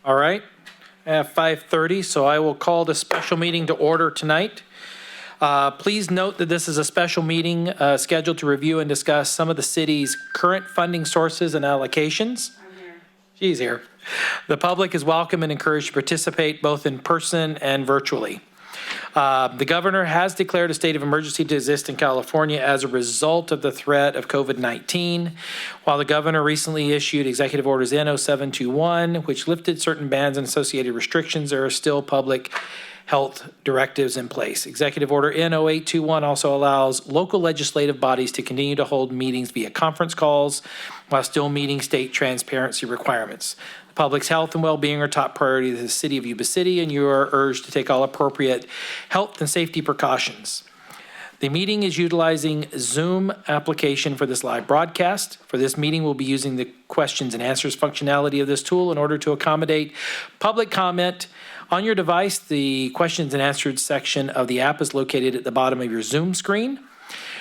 All right, at 5:30, so I will call the special meeting to order tonight. Please note that this is a special meeting scheduled to review and discuss some of the city's current funding sources and allocations. I'm here. She's here. The public is welcome and encouraged to participate both in person and virtually. The governor has declared a state of emergency to exist in California as a result of the threat of COVID-19. While the governor recently issued Executive Orders N0721, which lifted certain bans and associated restrictions, there are still public health directives in place. Executive Order N0821 also allows local legislative bodies to continue to hold meetings via conference calls while still meeting state transparency requirements. Public's health and well-being are top priority to the city of Yuba City, and you are urged to take all appropriate health and safety precautions. The meeting is utilizing Zoom application for this live broadcast. For this meeting, we'll be using the questions and answers functionality of this tool in order to accommodate public comment. On your device, the questions and answers section of the app is located at the bottom of your Zoom screen.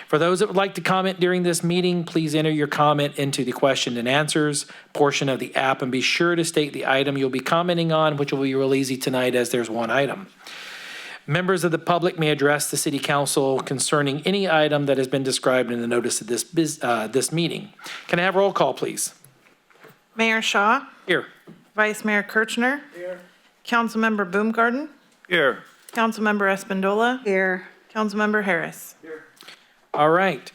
For those that would like to comment during this meeting, please enter your comment into the question and answers portion of the app and be sure to state the item you'll be commenting on, which will be real easy tonight as there's one item. Members of the public may address the City Council concerning any item that has been described in the notice of this meeting. Can I have roll call, please? Mayor Shaw. Here. Vice Mayor Kirchner. Here. Councilmember Boomgarden. Here. Councilmember Espandola. Here. Councilmember Harris. Here. All right.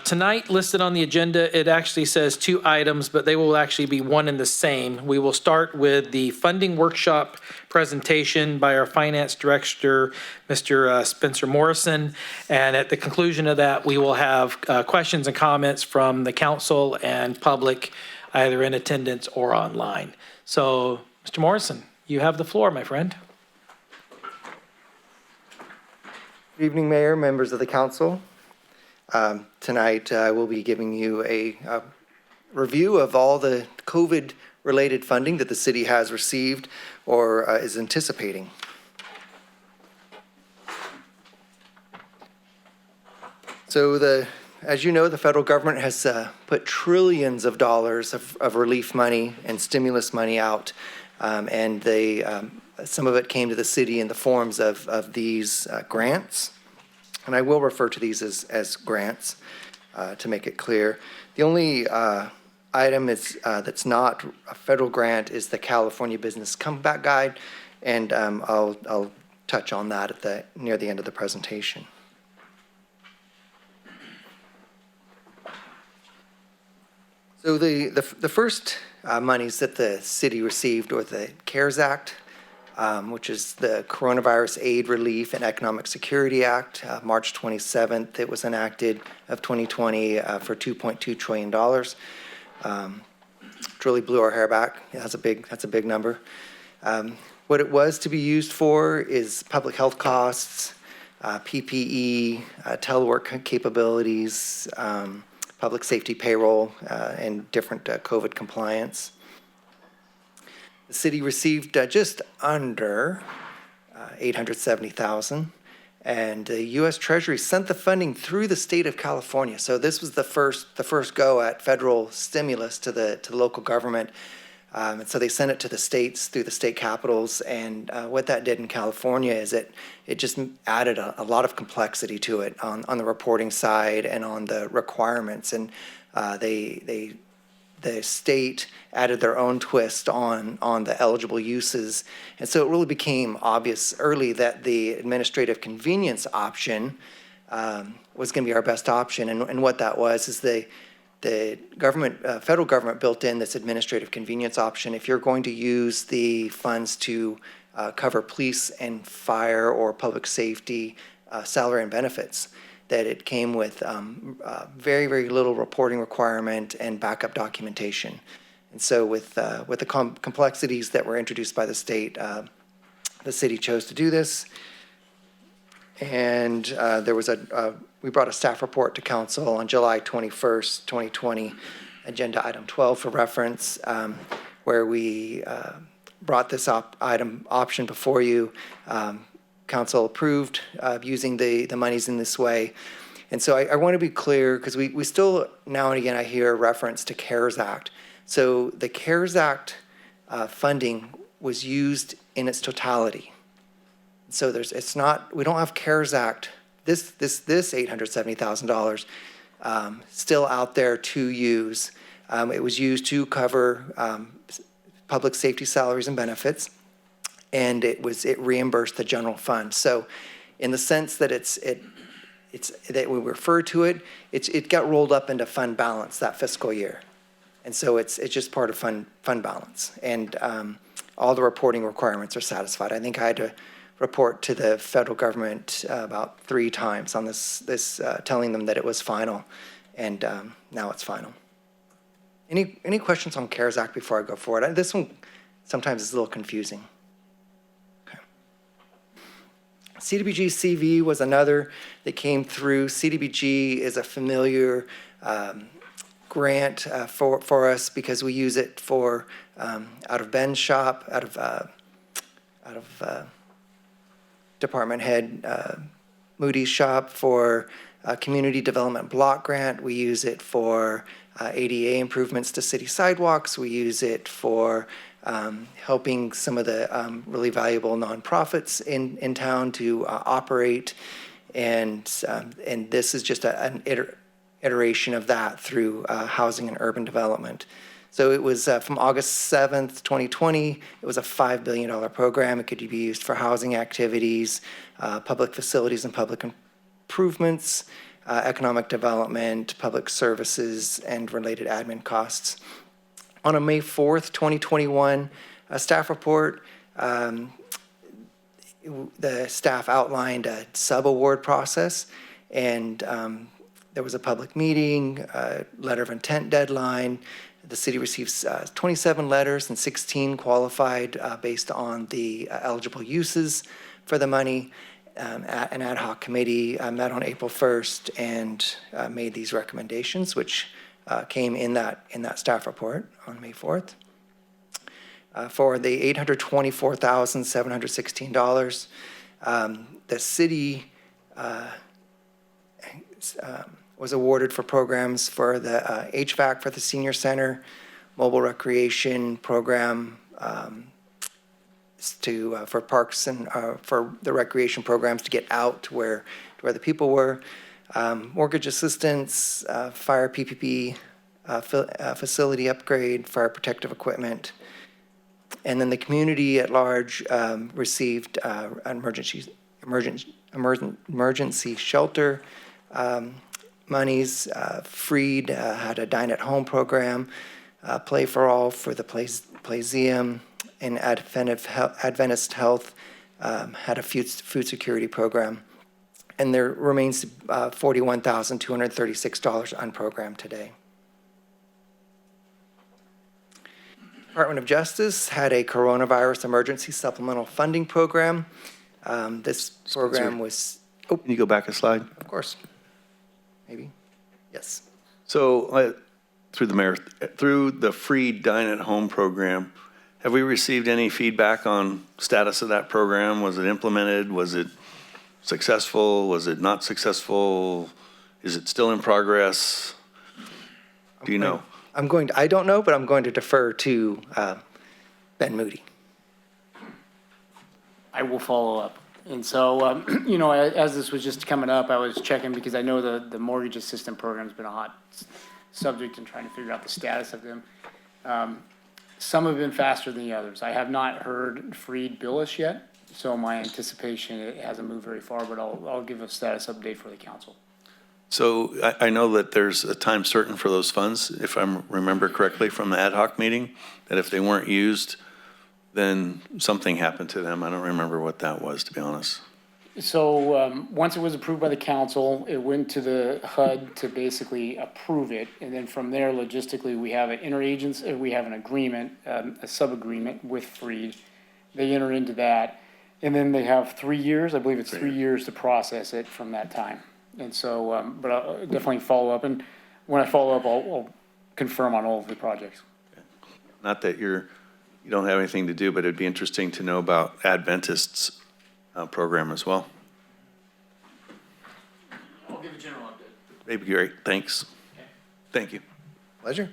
Tonight, listed on the agenda, it actually says two items, but they will actually be one and the same. We will start with the funding workshop presentation by our finance director, Mr. Spencer Morrison. And at the conclusion of that, we will have questions and comments from the council and public, either in attendance or online. So, Mr. Morrison, you have the floor, my friend. Good evening, Mayor, members of the council. Tonight, I will be giving you a review of all the COVID-related funding that the city has received or is anticipating. So as you know, the federal government has put trillions of dollars of relief money and stimulus money out, and some of it came to the city in the forms of these grants. And I will refer to these as grants to make it clear. The only item that's not a federal grant is the California Business Comeback Guide, and I'll touch on that near the end of the presentation. So the first monies that the city received were the CARES Act, which is the Coronavirus Aid, Relief, and Economic Security Act. March 27th, it was enacted of 2020 for $2.2 trillion. It really blew our hair back. Yeah, that's a big number. What it was to be used for is public health costs, PPE, telework capabilities, public safety payroll, and different COVID compliance. The city received just under $870,000, and the U.S. Treasury sent the funding through the state of California. So this was the first go at federal stimulus to the local government, and so they sent it to the states through the state capitals. And what that did in California is it just added a lot of complexity to it on the reporting side and on the requirements, and the state added their own twist on the eligible uses. And so it really became obvious early that the administrative convenience option was going to be our best option. And what that was is the federal government built in this administrative convenience option. If you're going to use the funds to cover police and fire or public safety salary and benefits, that it came with very, very little reporting requirement and backup documentation. And so with the complexities that were introduced by the state, the city chose to do this. And we brought a staff report to council on July 21st, 2020, agenda item 12 for reference, where we brought this option before you. Council approved using the monies in this way. And so I want to be clear, because we still, now and again, I hear a reference to CARES Act. So the CARES Act funding was used in its totality. So it's not, we don't have CARES Act, this $870,000 still out there to use. It was used to cover public safety salaries and benefits, and it reimbursed the general fund. So in the sense that it's that we refer to it, it got rolled up into fund balance that fiscal year. And so it's just part of fund balance. And all the reporting requirements are satisfied. I think I had to report to the federal government about 3 times on this telling them that it was final, and now it's final. Any questions on CARES Act before I go forward? This one sometimes is a little confusing. Okay. CDBG CV was another that came through. CDBG is a familiar grant for us because we use it for out of Ben's shop, out of Department Head Moody's shop for community development block grant. We use it for ADA improvements to city sidewalks. We use it for helping some of the really valuable nonprofits in town to operate. And this is just an iteration of that through housing and urban development. So it was from August 7th, 2020, it was a $5 billion program. It could be used for housing activities, public facilities and public improvements, economic development, public services, and related admin costs. On a May 4th, 2021 staff report, the staff outlined a sub-award process, and there was a public meeting, a letter of intent deadline. The city receives 27 letters and 16 qualified based on the eligible uses for the money. An ad hoc committee met on April 1st and made these recommendations, which came in that staff report on May 4th. For the $824,716, the city was awarded for programs for the HVAC for the senior center, mobile recreation program for parks and for the recreation programs to get out to where the people were, mortgage assistance, fire PPP, facility upgrade, fire protective equipment, and then the community at large received emergency shelter monies. Freed had a dine at home program, Play for All for the Playseum, and Adventist Health had a food security program. And there remains $41,236 unprogrammed today. Department of Justice had a coronavirus emergency supplemental funding program. This program was... Oh, Can you go back a slide? of course. Maybe. Yes. So through the mayor, through the free dine at home program, have we received any feedback on status of that program? Was it implemented? Was it successful? Was it not successful? Is it still in progress? Do you know? I don't know, but I'm going to defer to Ben Moody. I will follow up. And so, you know, as this was just coming up, I was checking because I know the mortgage assistance program has been a hot subject in trying to figure out the status of them. Some have been faster than the others. I have not heard Freed bill us yet, so my anticipation, it hasn't moved very far, but I'll give a status update for the council. So I know that there's a time certain for those funds, if I remember correctly from the ad hoc meeting, that if they weren't used, then something happened to them. I don't remember what that was, to be honest. So once it was approved by the council, it went to the HUD to basically approve it. And then from there, logistically, we have an interagency, we have an agreement, a sub-agreement with Freed. They enter into that. And then they have 3 years, I believe it's 3 years to process it from that time. And so, but I'll definitely follow up. And when I follow up, I'll confirm on all of the projects. Not that you don't have anything to do, but it'd be interesting to know about Adventist's program as well. I'll give a general update. That'd be great. Thanks. Okay. Thank you. Pleasure.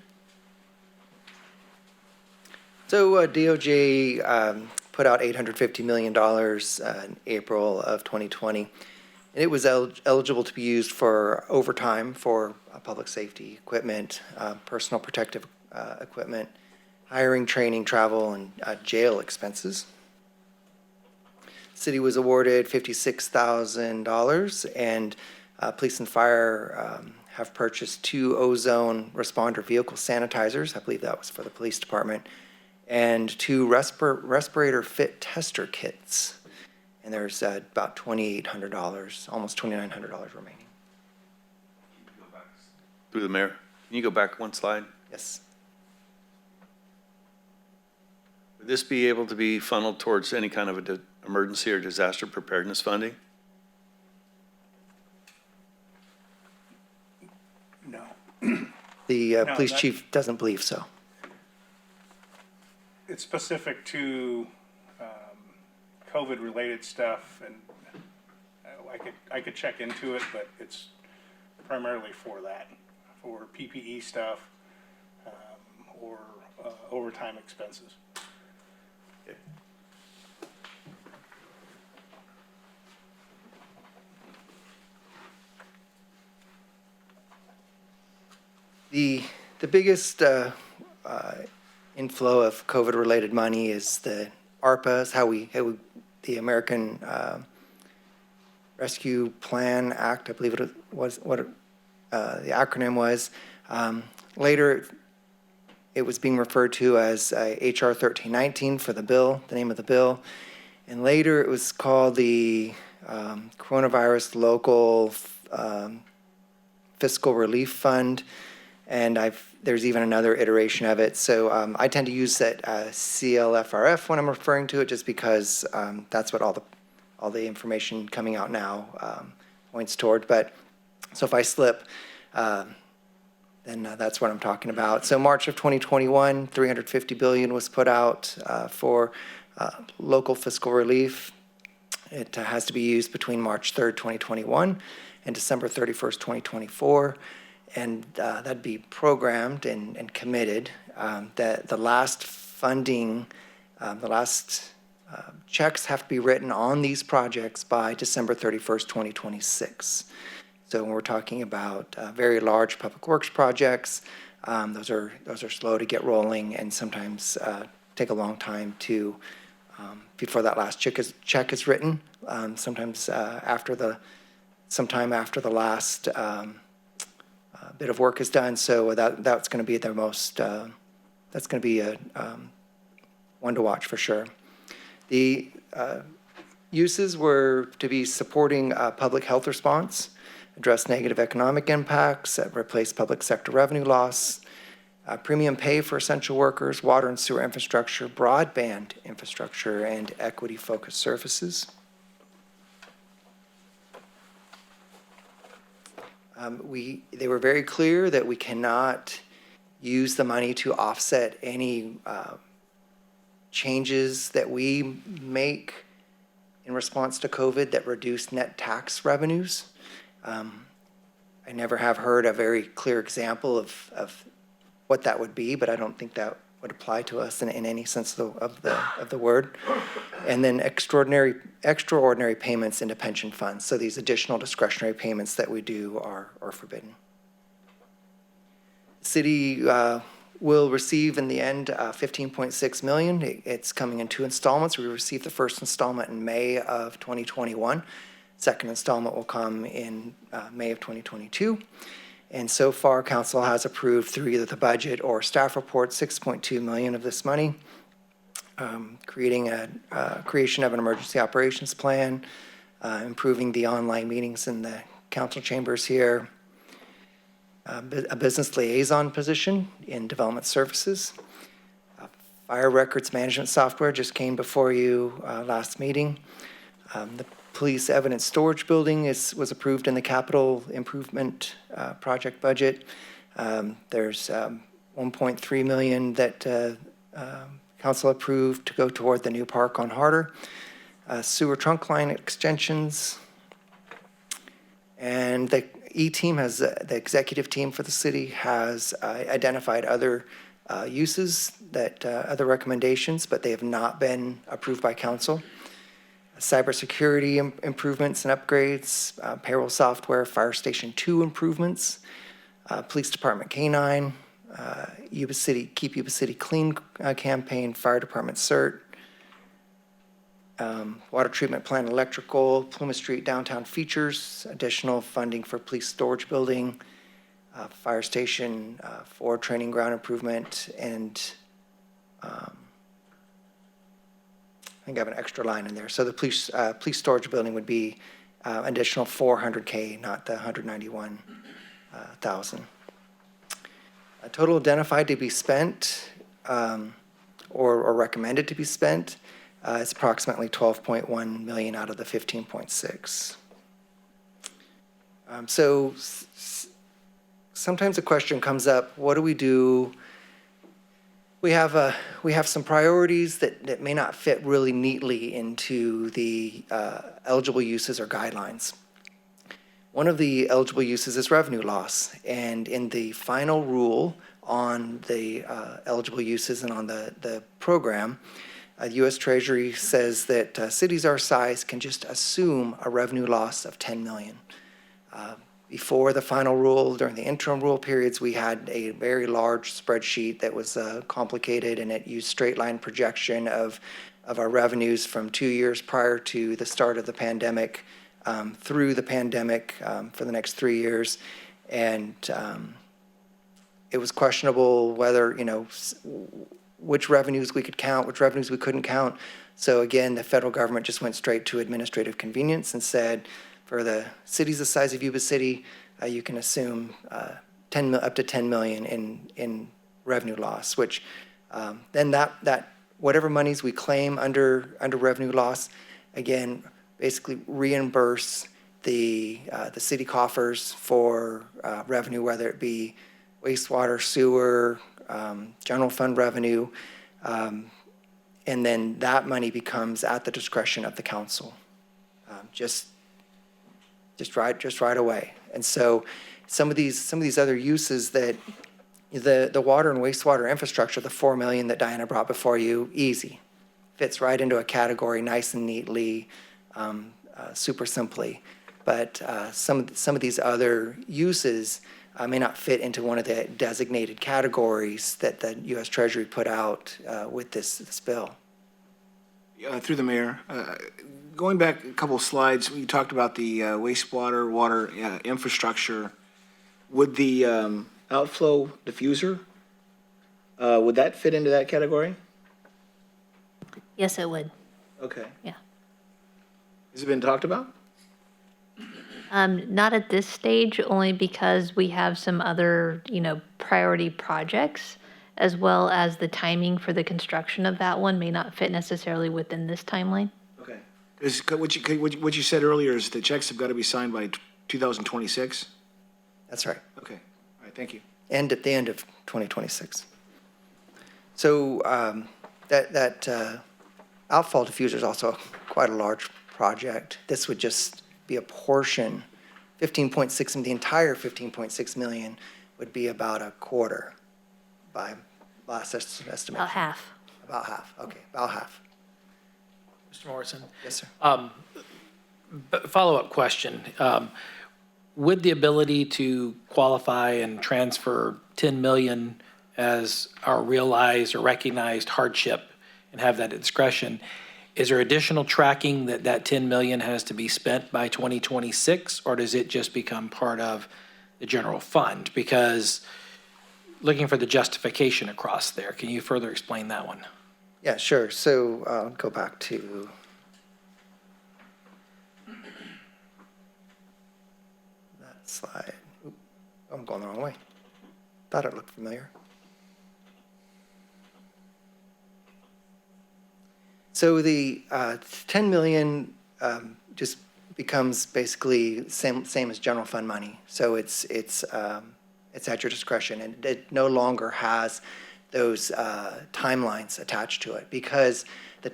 So DOJ put out $850 million in April of 2020. And it was eligible to be used for overtime for public safety equipment, personal protective equipment, hiring, training, travel, and jail expenses. City was awarded $56,000, and police and fire have purchased 2 ozone responder vehicle sanitizers. I believe that was for the police department, and 2 respirator fit tester kits. And there's about $2,800, almost $2,900 remaining. Through the mayor, can you go back one slide? Yes. Would this be able to be funneled towards any kind of emergency or disaster preparedness funding? No. The No, police that- chief doesn't believe so. It's specific to COVID-related stuff, and I could check into it, but it's primarily for that, for PPE stuff or overtime expenses. The biggest inflow of COVID-related money is the ARPAs, the American Rescue Plan Act, I believe it was what the acronym was. Later, it was being referred to as HR 1319 for the bill, the name of the bill. And later, it was called the Coronavirus Local Fiscal Relief Fund. And there's even another iteration of it. So I tend to use that CLFRF when I'm referring to it, just because that's what all the information coming out now points toward. But so if I slip, then that's what I'm talking about. So March of 2021, $350 billion was put out for local fiscal relief. It has to be used between March 3rd, 2021 and December 31st, 2024. And that'd be programmed and committed. That the last funding, the last checks have to be written on these projects by December 31st, 2026. So when we're talking about very large public works projects, those are slow to get rolling and sometimes take a long time to before that last check is written. Sometimes sometime after the last bit of work is done. So that's going to be the most. That's going to be a one to watch for sure. The uses were to be supporting public health response, address negative economic impacts, replace public sector revenue loss, premium pay for essential workers, water and sewer infrastructure, broadband infrastructure, and equity-focused services. They were very clear that we cannot use the money to offset any changes that we make in response to COVID that reduce net tax revenues. I never have heard a very clear example of what that would be, but I don't think that would apply to us in any sense of the word. And then extraordinary payments into pension funds. So these additional discretionary payments that we do are forbidden. The city will receive in the end $15.6 million. It's coming in 2 installments. We received the first installment in May of 2021. Second installment will come in May of 2022. And so far, council has approved through either the budget or staff report $6.2 million of this money, creation of an emergency operations plan, improving the online meetings in the council chambers here, a business liaison position in development services. Fire records management software just came before you last meeting. The police evidence storage building was approved in the capital improvement project budget. There's $1.3 million that council approved to go toward the new park on Harder. Sewer trunk line extensions. And the the executive team for the city has identified other uses that, other recommendations, but they have not been approved by council. Cybersecurity improvements and upgrades, payroll software, Fire Station 2 improvements, Police Department K-9, Yuba City, Keep Yuba City Clean campaign, Fire Department CERT, water treatment plant electrical, Plymouth Street downtown features, additional funding for police storage building, Fire Station 4 training ground improvement, and I think I have an extra line in there. So the police storage building would be additional $400K, not the $191,000. Total identified to be spent or recommended to be spent is approximately 12.1 million out of the 15.6. So sometimes a question comes up: what do we do? We have some priorities that may not fit really neatly into the eligible uses or guidelines. One of the eligible uses is revenue loss, and in the final rule on the eligible uses and on the program, U.S. Treasury says that cities our size can just assume a revenue loss of 10 million. Before the final rule, during the interim rule periods, we had a very large spreadsheet that was complicated, and it used straight line projection of our revenues from 2 years prior to the start of the pandemic through the pandemic for the next 3 years. And it was questionable whether, which revenues we could count, which revenues we couldn't count. So again, the federal government just went straight to administrative convenience and said, for the cities the size of Yuba City, you can assume up to 10 million in revenue loss, which then that whatever monies we claim under revenue loss, again, basically reimburse the city coffers for revenue, whether it be wastewater, sewer, general fund revenue, and then that money becomes at the discretion of the council. Just right away. And so some of these other uses that the water and wastewater infrastructure, the 4 million that Diana brought before you, easy. Fits right into a category nice and neatly, super simply. But some of these other uses may not fit into one of the designated categories that the U.S. Treasury put out with this bill. Through the mayor, going back a couple of slides, we talked about the wastewater, water infrastructure. Would the outflow diffuser, would that fit into that category? Yes, it would. Okay. Yeah. Has it been talked about? Not at this stage, only because we have some other, priority projects, as well as the timing for the construction of that one may not fit necessarily within this timeline. Okay. Because what you said earlier is the checks have got to be signed by 2026? That's right. Okay. All right, thank you. And at the end of 2026. So that outfall diffuser is also quite a large project. This would just be a portion. 15.6 and the entire 15.6 million would be about a quarter by last estimation. About half. About half. Okay, about half. Mr. Morrison? Yes, sir. Follow-up question. Would the ability to qualify and transfer 10 million as our realized or recognized hardship and have that discretion, is there additional tracking that 10 million has to be spent by 2026, or does it just become part of the general fund? Because looking for the justification across there, can you further explain that one? Yeah, sure. So I'll go back to that slide. Oop, I'm going the wrong way. Thought it looked familiar. So the 10 million just becomes basically same as general fund money. So it's at your discretion, and it no longer has those timelines attached to it, because the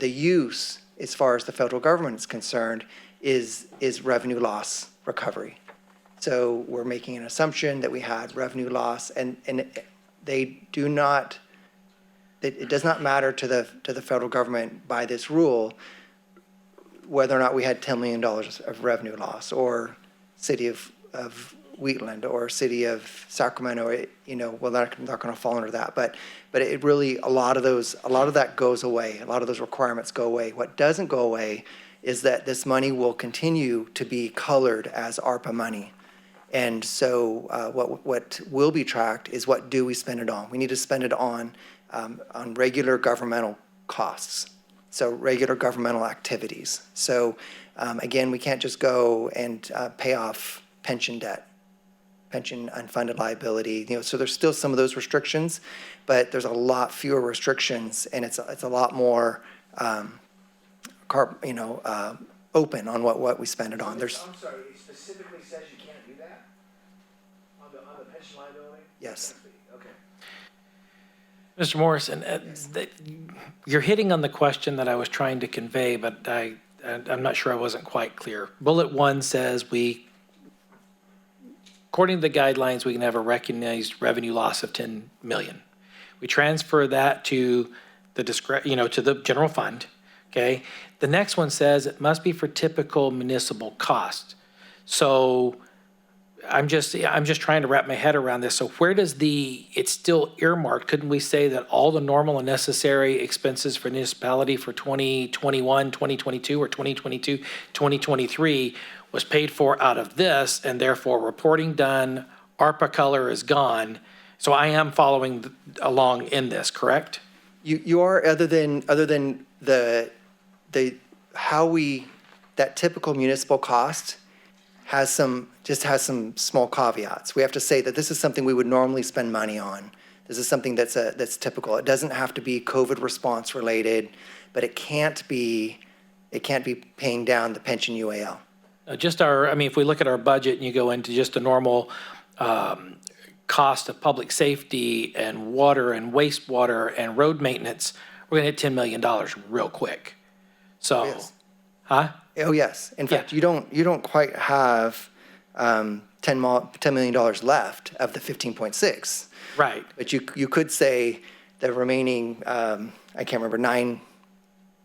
use, as far as the federal government is concerned, is revenue loss recovery. So we're making an assumption that we had revenue loss, and they do not, it does not matter to the federal government by this rule whether or not we had $10 million of revenue loss, or city of Wheatland or city of Sacramento, well, they're not going to fall under that. But it really, a lot of that goes away. A lot of those requirements go away. What doesn't go away is that this money will continue to be colored as ARPA money. And so what will be tracked is what do we spend it on? We need to spend it on regular governmental costs. So regular governmental activities. So again, we can't just go and pay off pension debt, pension unfunded liability. So there's still some of those restrictions, but there's a lot fewer restrictions, and it's a lot more open on what we spend it on. I'm sorry, it specifically says you can't do that? On the pension liability? Yes. Okay. Mr. Morrison, you're hitting on the question that I was trying to convey, but I'm not sure I wasn't quite clear. Bullet 1 says according to the guidelines, we can have a recognized revenue loss of 10 million. We transfer that to the to the general fund. Okay. The next one says it must be for typical municipal costs. So I'm just trying to wrap my head around this. So where does it's still earmarked? Couldn't we say that all the normal and necessary expenses for municipality for 2021, 2022, or 2022, 2023 was paid for out of this, and therefore reporting done, ARPA color is gone. So I am following along in this, correct? You are, other than that typical municipal cost has some small caveats. We have to say that this is something we would normally spend money on. This is something that's typical. It doesn't have to be COVID response related, but it can't be paying down the pension UAL. If we look at our budget and you go into just the normal cost of public safety and water and wastewater and road maintenance, we're gonna hit $10 million real quick. So, Yes. huh? Oh, yes. In fact, you don't quite have $10 million left of the 15.6. Right. But you could say the remaining, I can't remember,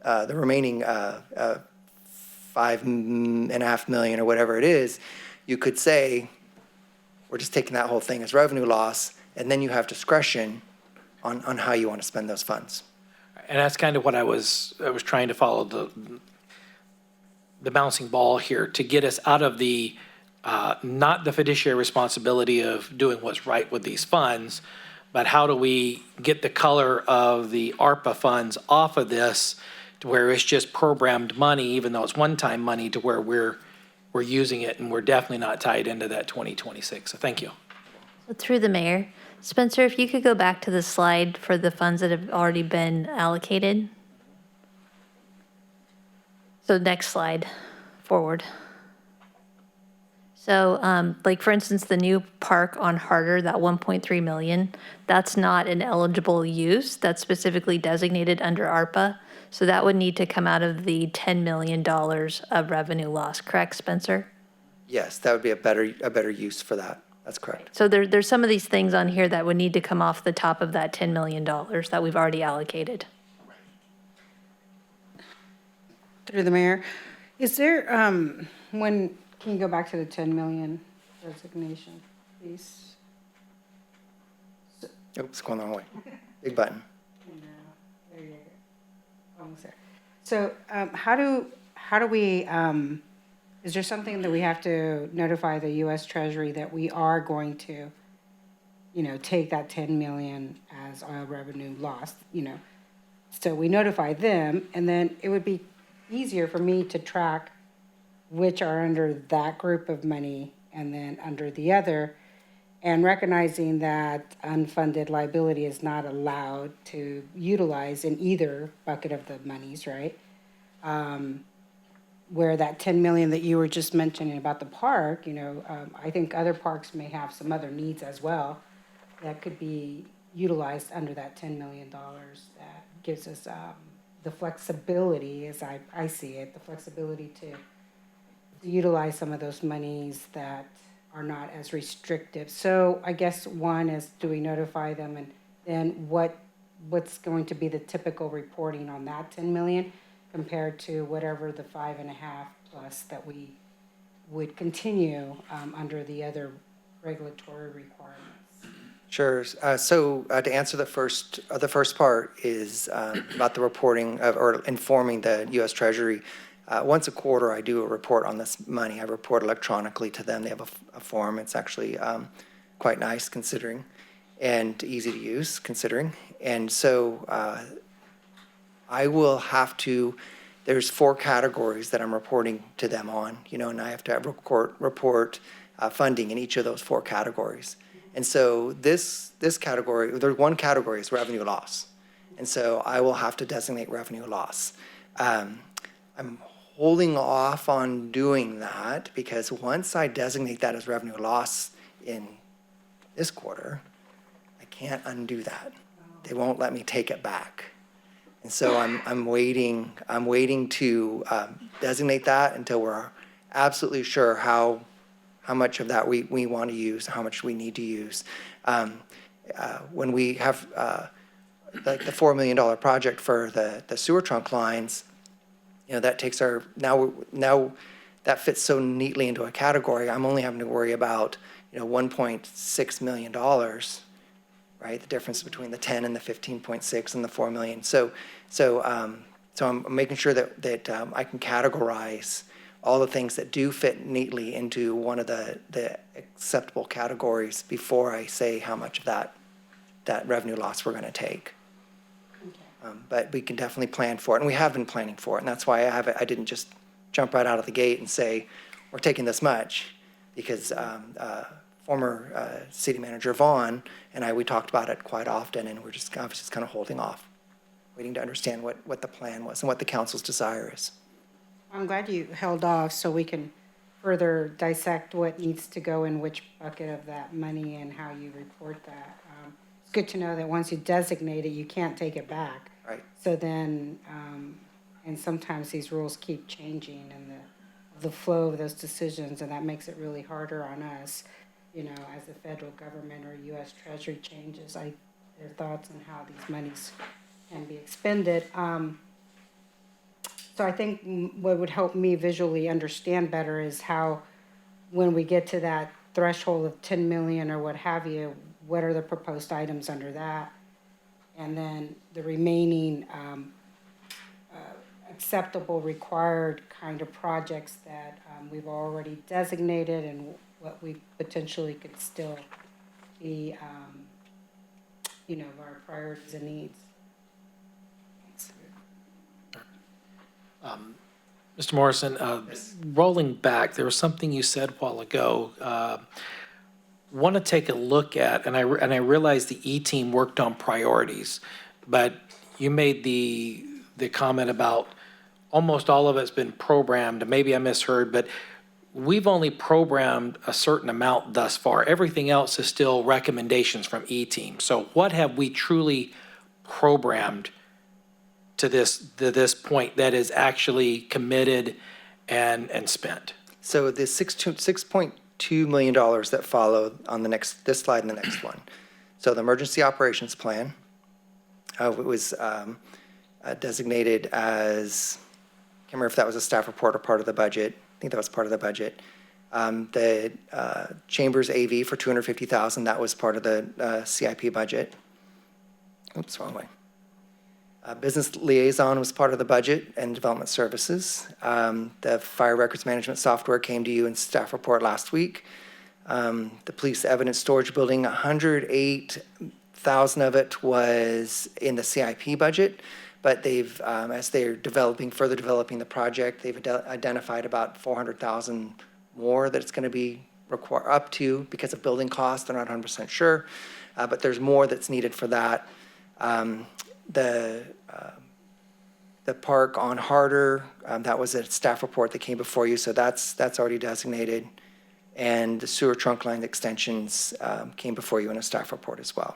the remaining 5.5 million or whatever it is, you could say, we're just taking that whole thing as revenue loss, and then you have discretion on how you want to spend those funds. And that's kind of what I was trying to follow the bouncing ball here to get us out of not the fiduciary responsibility of doing what's right with these funds, but how do we get the color of the ARPA funds off of this to where it's just programmed money, even though it's one-time money, to where we're using it and we're definitely not tied into that 2026. So thank you. So through the mayor, Spencer, if you could go back to the slide for the funds that have already been allocated. So next slide, forward. So like for instance, the new park on Harder, that 1.3 million, that's not an eligible use. That's specifically designated under ARPA. So that would need to come out of the $10 million of revenue loss, correct, Spencer? Yes, that would be a better use for that. That's correct. So there's some of these things on here that would need to come off the top of that $10 million that we've already allocated. Through the mayor, is there, can you go back to the 10 million resignation, please? Oops, going the wrong way. Big button. No, there you go. Almost there. So, how do we, is there something that we have to notify the US Treasury that we are going to, take that 10 million as a revenue loss, So we notify them, and then it would be easier for me to track which are under that group of money and then under the other, and recognizing that unfunded liability is not allowed to utilize in either bucket of the monies, right? Where that 10 million that you were just mentioning about the park, I think other parks may have some other needs as well that could be utilized under that $10 million. That gives us the flexibility, as I see it, the flexibility to utilize some of those monies that are not as restrictive. So I guess one is, do we notify them, and then what's going to be the typical reporting on that 10 million compared to whatever the 5.5 plus that we would continue under the other regulatory requirements? Sure. So to answer the first part is about the reporting of, or informing the U.S. Treasury. Once a quarter, I do a report on this money. I report electronically to them. They have a form. It's actually quite nice considering, and easy to use considering. And so I will have to, there's 4 categories that I'm reporting to them on, and I have to report funding in each of those 4 categories. And so this category, there's one category is revenue loss. And so I will have to designate revenue loss. I'm holding off on doing that because once I designate that as revenue loss in this quarter, I can't undo that. They won't let me take it back. And so I'm waiting to designate that until we're absolutely sure how much of that we want to use, how much we need to use. When we have like the $4 million project for the sewer trunk lines, that takes our, now that fits so neatly into a category, I'm only having to worry about, $1.6 million, right? The difference between the 10 and the 15.6 and the 4 million. So I'm making sure that I can categorize all the things that do fit neatly into one of the acceptable categories before I say how much of that revenue loss we're going to take. But we can definitely plan for it, and we have been planning for it, and that's why I didn't just jump right out of the gate and say, we're taking this much, because former city manager Vaughn and we talked about it quite often, and I was just kind of holding off, waiting to understand what the plan was and what the council's desire is. I'm glad you held off so we can further dissect what needs to go in which bucket of that money and how you report that. It's good to know that once you designate it, you can't take it back. Right. So then, and sometimes these rules keep changing and the flow of those decisions, and that makes it really harder on us, as the federal government or U.S. Treasury changes, their thoughts on how these monies can be expended. So I think what would help me visually understand better is how, when we get to that threshold of 10 million or what have you, what are the proposed items under that? And then the remaining acceptable required kind of projects that we've already designated and what we potentially could still be, our priorities and needs. Mr. Morrison, rolling back, there was something you said a while ago. Want to take a look at, and I realize the E-team worked on priorities, but you made the comment about almost all of it's been programmed, and maybe I misheard, but we've only programmed a certain amount thus far. Everything else is still recommendations from E-team. So what have we truly programmed to this point that is actually committed and spent? So the $6.2 million that follow on this slide and the next one. So the emergency operations plan, it was designated as, I can't remember if that was a staff report or part of the budget. I think that was part of the budget. The Chambers AV for $250,000, that was part of the CIP budget. Oops, wrong way. Business liaison was part of the budget and development services. The fire records management software came to you in staff report last week. The police evidence storage building, 108,000 of it was in the CIP budget, but they've, as they're further developing the project, they've identified about 400,000 more that it's going to be up to because of building costs. They're not 100% sure, but there's more that's needed for that. The park on Harder, that was a staff report that came before you, so that's already designated. And the sewer trunk line extensions came before you in a staff report as well.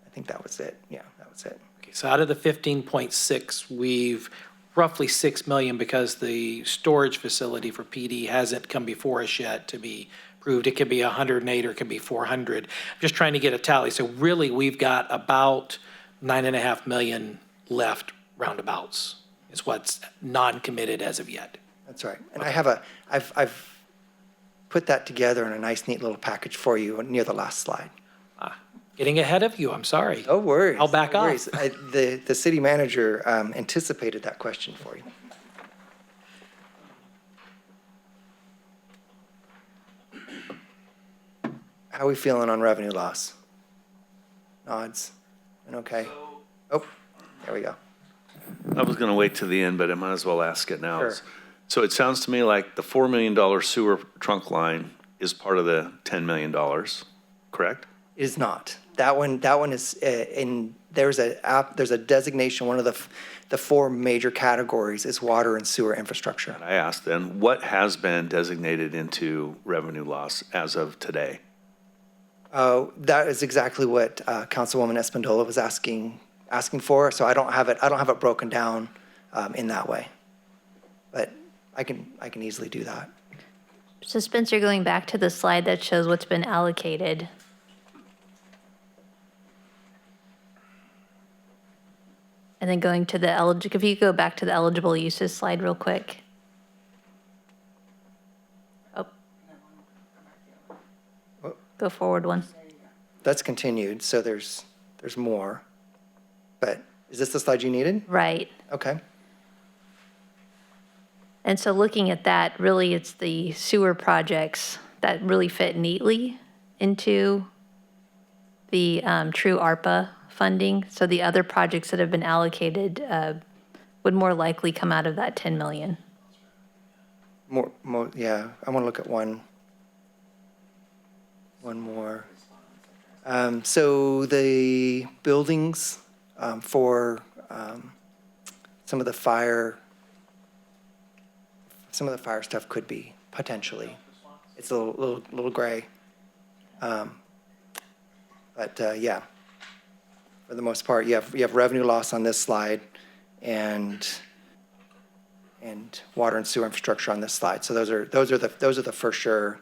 I think that was it. Yeah, that was it. Okay, so out of the 15.6, we've roughly 6 million because the storage facility for PD hasn't come before us yet to be approved. It can be 108 or it can be 400. I'm just trying to get a tally. So really, we've got about 9.5 million left roundabouts is what's non-committed as of yet. That's right. And I've put that together in a nice, neat little package for you near the last slide. Getting ahead of you, I'm sorry. No worries. I'll back no off. worries. The city manager anticipated that question for you. How are we feeling on revenue loss? Nods? And okay? Oh, there we go. I was going to wait to the end, but I might as well ask it now. Sure. So it sounds to me like the $4 million sewer trunk line is part of the $10 million, correct? It is not. That one is there's a designation, one of the four major categories is water and sewer infrastructure. I asked then, what has been designated into revenue loss as of today? That is exactly what Councilwoman Espandola was asking for, so I don't have it broken down in that way. But I can easily do that. So Spencer, going back to the slide that shows what's been allocated. And then going to the if you go back to the eligible uses slide real quick. Oh. Go forward one. That's continued, so there's more. But is this the slide you needed? Right. Okay. And so looking at that, really it's the sewer projects that really fit neatly into the true ARPA funding. So the other projects that have been allocated would more likely come out of that 10 million. More, yeah, I want to look at one more. So the buildings for some of the fire stuff could be potentially. It's a little gray. But yeah, for the most part, you have revenue loss on this slide and water and sewer infrastructure on this slide. So those are the for sure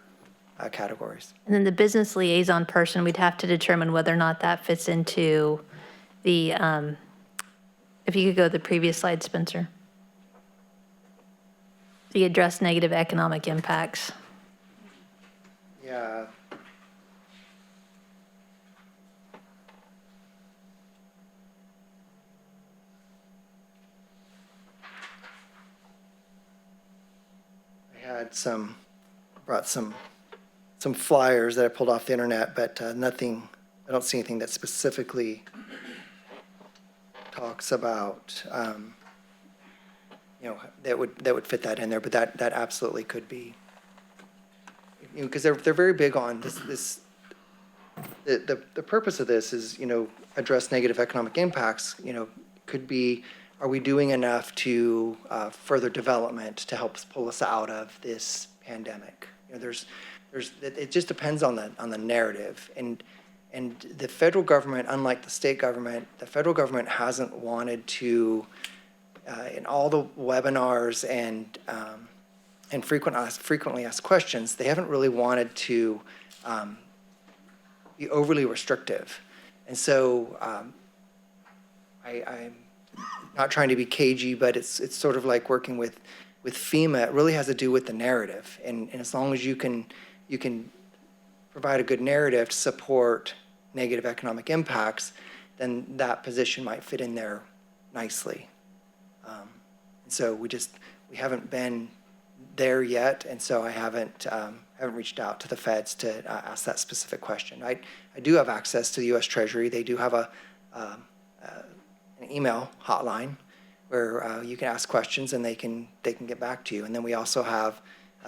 categories. And then the business liaison person, we'd have to determine whether or not that fits into the, if you could go to the previous slide, Spencer. The address negative economic impacts. Yeah. I had brought some flyers that I pulled off the internet, but nothing, I don't see anything that specifically talks about, that would fit that in there, but that absolutely could be. Because they're very big on this, the purpose of this is, address negative economic impacts, could be, are we doing enough to further development to help pull us out of this pandemic? It just depends on the narrative. And the federal government, unlike the state government, the federal government hasn't wanted to, in all the webinars and frequently asked questions, they haven't really wanted to be overly restrictive. And so I'm not trying to be cagey, but it's sort of like working with FEMA. It really has to do with the narrative. And as long as you can provide a good narrative to support negative economic impacts, then that position might fit in there nicely. And so we haven't been there yet, and so I haven't reached out to the feds to ask that specific question. I do have access to the U.S. Treasury. They do have an email hotline where you can ask questions and they can get back to you. And then we also have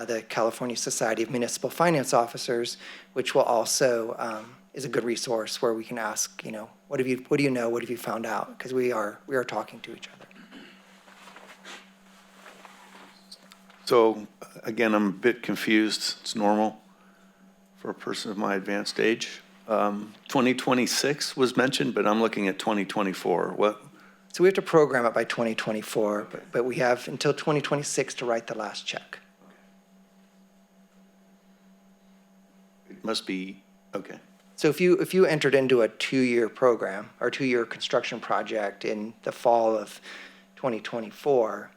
the California Society of Municipal Finance Officers, which will also is a good resource where we can ask, what do you know, what have you found out? Because we are talking to each other. So again, I'm a bit confused. It's normal for a person of my advanced age. 2026 was mentioned, but I'm looking at 2024. What? So we have to program it by 2024, but we have until 2026 to write the last check. It must be, okay. So if you entered into a 2-year program or 2-year construction project in the fall of 2024,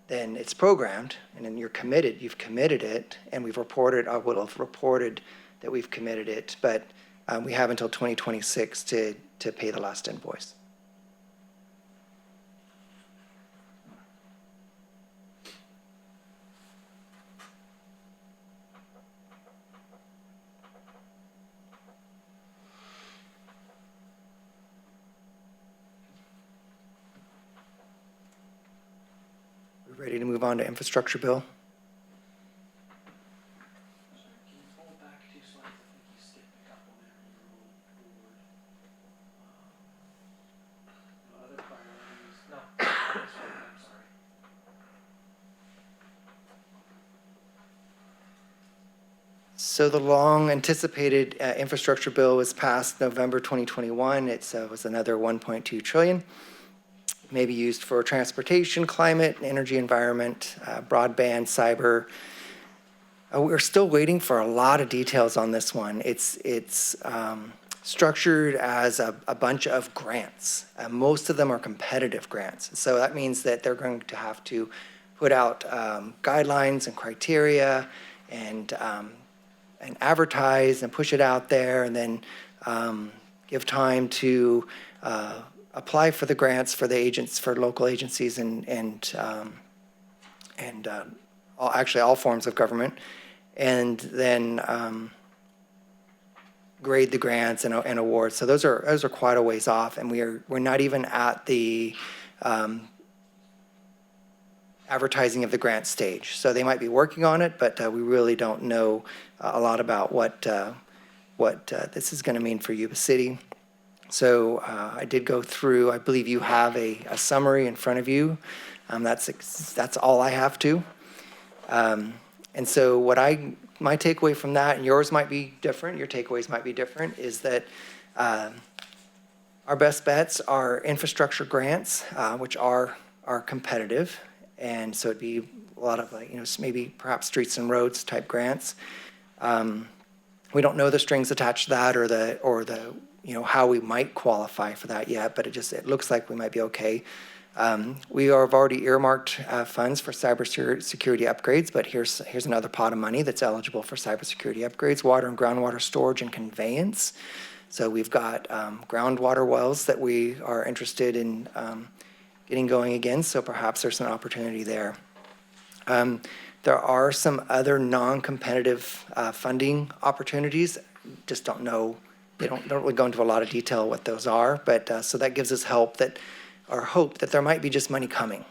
then it's programmed, and then you've committed it, and we've reported, I would have reported that we've committed it, but we have until 2026 to pay the last invoice. We ready to move on to infrastructure bill? So the long-anticipated infrastructure bill was passed November 2021. It was another 1.2 trillion, maybe used for transportation, climate, energy, environment, broadband, cyber. We're still waiting for a lot of details on this one. It's structured as a bunch of grants. Most of them are competitive grants. So that means that they're going to have to put out guidelines and criteria and advertise and push it out there, and then give time to apply for the grants for the agents, for local agencies and all forms of government, and then grade the grants and awards. So those are quite a ways off, and we're not even at the advertising of the grant stage. So they might be working on it, but we really don't know a lot about what this is going to mean for Yuba City. So I did go through, I believe you have a summary in front of you. That's all I have to. And so my takeaway from that, and yours might be different, your takeaways might be different, is that our best bets are infrastructure grants, which are competitive. And so it'd be a lot of maybe perhaps streets and roads type grants. We don't know the strings attached to that or the how we might qualify for that yet, but it looks like we might be okay. We have already earmarked funds for cybersecurity upgrades, but here's another pot of money that's eligible for cybersecurity upgrades: water and groundwater storage and conveyance. So we've got groundwater wells that we are interested in getting going again, so perhaps there's an opportunity there. There are some other non-competitive funding opportunities. Just don't know, they don't really go into a lot of detail what those are, but so that gives us hope that there might be just money coming,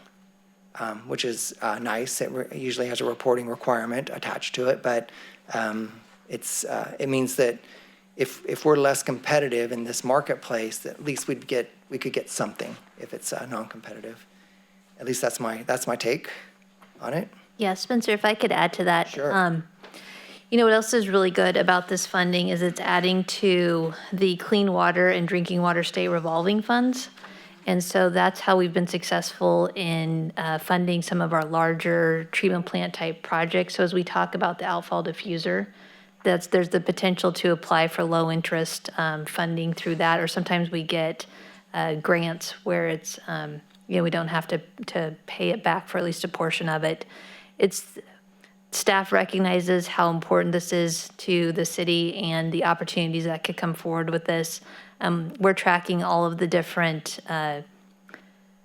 which is nice. It usually has a reporting requirement attached to it, but it means that if we're less competitive in this marketplace, at least we could get something if it's non-competitive. At least that's my take on it. Yeah, Spencer, if I could add to that. Sure. What else is really good about this funding is it's adding to the clean water and drinking water state revolving funds. And so that's how we've been successful in funding some of our larger treatment plant type projects. So as we talk about the outfall diffuser, there's the potential to apply for low interest funding through that, or sometimes we get grants where it's, we don't have to pay it back for at least a portion of it. Staff recognizes how important this is to the city and the opportunities that could come forward with this. We're tracking all of the different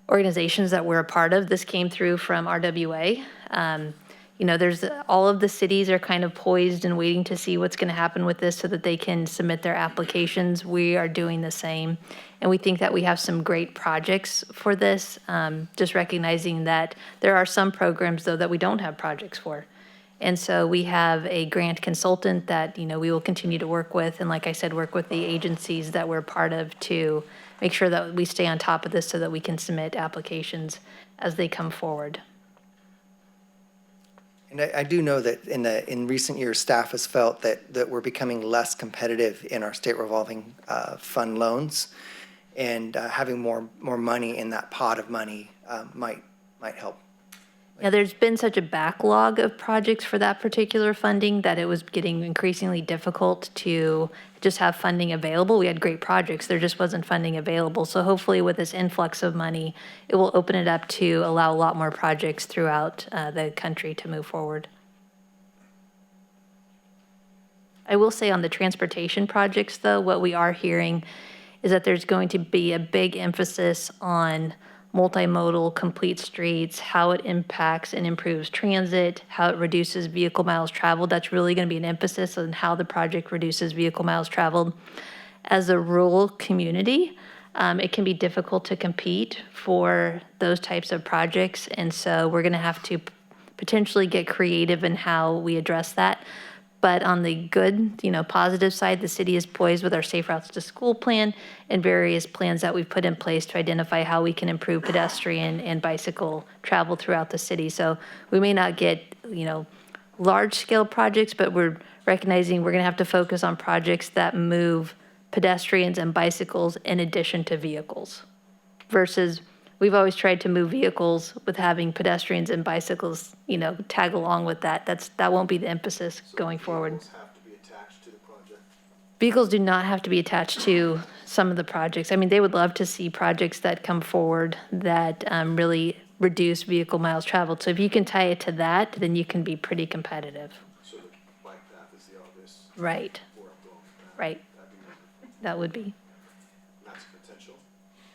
organizations that we're a part of. This came through from RWA. There's all of the cities are kind of poised and waiting to see what's going to happen with this so that they can submit their applications. We are doing the same. And we think that we have some great projects for this, just recognizing that there are some programs, though, that we don't have projects for. And so we have a grant consultant that, we will continue to work with. And like I said, work with the agencies that we're part of to make sure that we stay on top of this so that we can submit applications as they come forward. And I do know that in recent years, staff has felt that we're becoming less competitive in our state revolving fund loans, and having more money in that pot of money might help. Yeah, there's been such a backlog of projects for that particular funding that it was getting increasingly difficult to just have funding available. We had great projects, there just wasn't funding available. So hopefully with this influx of money, it will open it up to allow a lot more projects throughout the country to move forward. I will say on the transportation projects, though, what we are hearing is that there's going to be a big emphasis on multimodal, complete streets, how it impacts and improves transit, how it reduces vehicle miles traveled. That's really going to be an emphasis on how the project reduces vehicle miles traveled. As a rural community, it can be difficult to compete for those types of projects. And so we're going to have to potentially get creative in how we address that. But on the good, positive side, the city is poised with our Safe Routes to School plan and various plans that we've put in place to identify how we can improve pedestrian and bicycle travel throughout the city. So we may not get, large scale projects, but we're recognizing we're going to have to focus on projects that move pedestrians and bicycles in addition to vehicles versus we've always tried to move vehicles with having pedestrians and bicycles, tag along with that. That won't be the emphasis going forward. Vehicles have to be attached to the project. Vehicles do not have to be attached to some of the projects. I mean, they would love to see projects that come forward that really reduce vehicle miles traveled. So if you can tie it to that, then you can be pretty competitive. So the bike path is the obvious. Right, right. That would be. That's potential.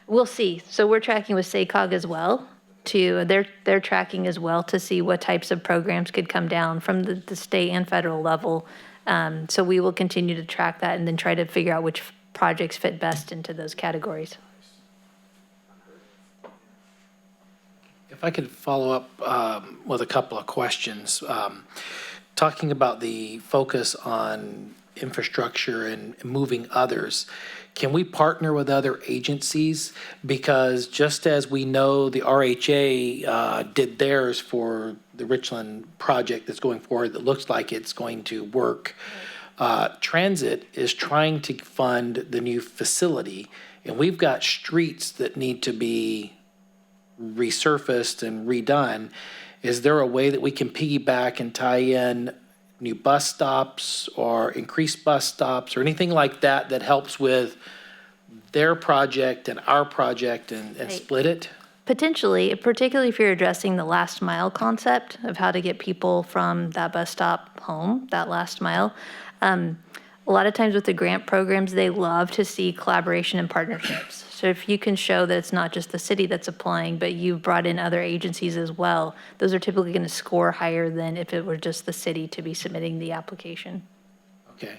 We'll see. So we're tracking with SACOG as well they're tracking as well to see what types of programs could come down from the state and federal level. So we will continue to track that and then try to figure out which projects fit best into those categories. If I could follow up with a couple of questions. Talking about the focus on infrastructure and moving others, can we partner with other agencies? Because just as we know the RHA did theirs for the Richland project that's going forward that looks like it's going to work, Transit is trying to fund the new facility, and we've got streets that need to be resurfaced and redone. Is there a way that we can piggyback and tie in new bus stops or increased bus stops or anything like that that helps with their project and our project and Right. split it? Potentially, particularly if you're addressing the last mile concept of how to get people from that bus stop home, that last mile. A lot of times with the grant programs, they love to see collaboration and partnerships. So if you can show that it's not just the city that's applying, but you've brought in other agencies as well, those are typically going to score higher than if it were just the city to be submitting the application. Okay.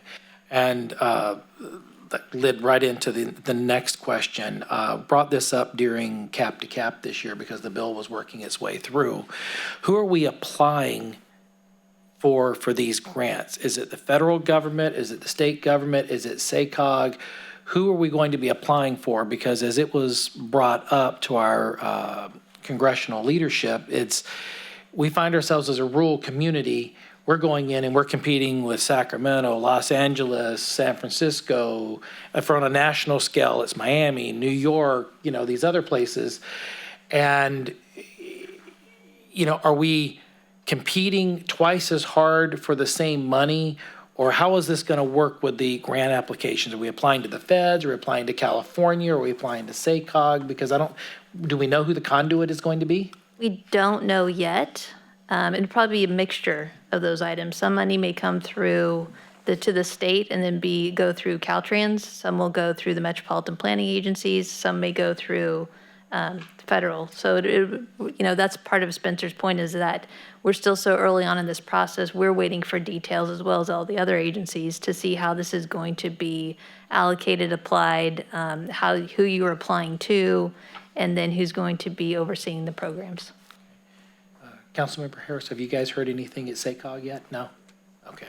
And that led right into the next question. Brought this up during Cap to Cap this year because the bill was working its way through. Who are we applying for these grants? Is it the federal government? Is it the state government? Is it SACOG? Who are we going to be applying for? Because as it was brought up to our congressional leadership, we find ourselves as a rural community. We're going in and we're competing with Sacramento, Los Angeles, San Francisco. And on a national scale, it's Miami, New York, these other places. And, are we competing twice as hard for the same money? Or how is this going to work with the grant applications? Are we applying to the feds? Are we applying to California? Are we applying to SACOG? Because do we know who the conduit is going to be? We don't know yet. It'd probably be a mixture of those items. Some money may come through to the state and then go through Caltrans. Some will go through the metropolitan planning agencies. Some may go through federal. So, that's part of Spencer's point is that we're still so early on in this process. We're waiting for details as well as all the other agencies to see how this is going to be allocated, applied, who you're applying to, and then who's going to be overseeing the programs. Councilmember Harris, have you guys heard anything at SACOG yet? No? Okay.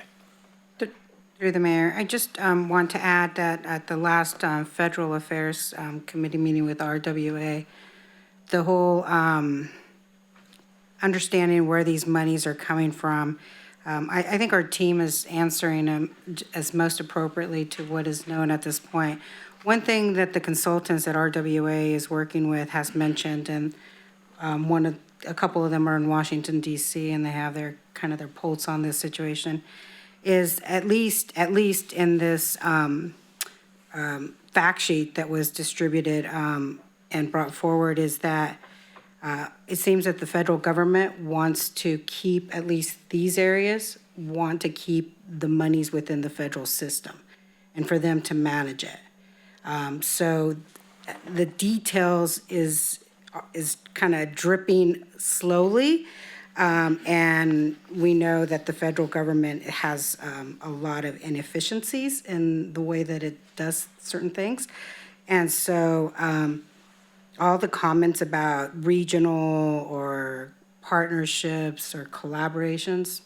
Through the mayor, I just want to add that at the last Federal Affairs Committee meeting with RWA, the whole understanding where these monies are coming from, I think our team is answering them as most appropriately to what is known at this point. One thing that the consultants that RWA is working with has mentioned, and one of a couple of them are in Washington DC, and they have their, kind of their pulse on this situation, is at least in this fact sheet that was distributed and brought forward, is that it seems that the federal government wants to keep, at least these areas, want to keep the monies within the federal system and for them to manage it. So the details is kind of dripping slowly. And we know that the federal government has a lot of inefficiencies in the way that it does certain things. And so all the comments about regional or partnerships or collaborations,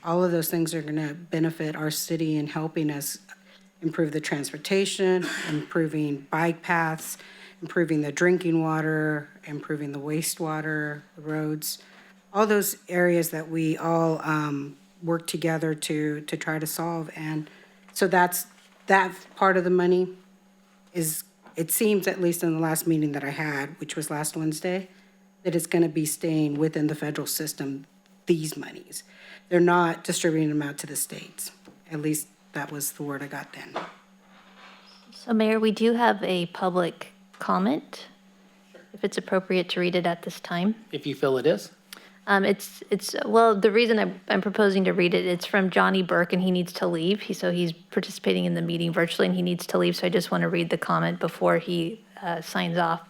all of those things are going to benefit our city in helping us improve the transportation, improving bike paths, improving the drinking water, improving the wastewater, the roads, all those areas that we all work together to try to solve. And so that part of the money is, it seems, at least in the last meeting that I had, which was last Wednesday, that it's going to be staying within the federal system, these monies. They're not distributing them out to the states. At least that was the word I got then. So Mayor, we do have a public comment, if it's appropriate to read it at this time. If you feel it is. Well, the reason I'm proposing to read it, it's from Johnny Burke, and he needs to leave. So he's participating in the meeting virtually, and he needs to leave. So I just want to read the comment before he signs off.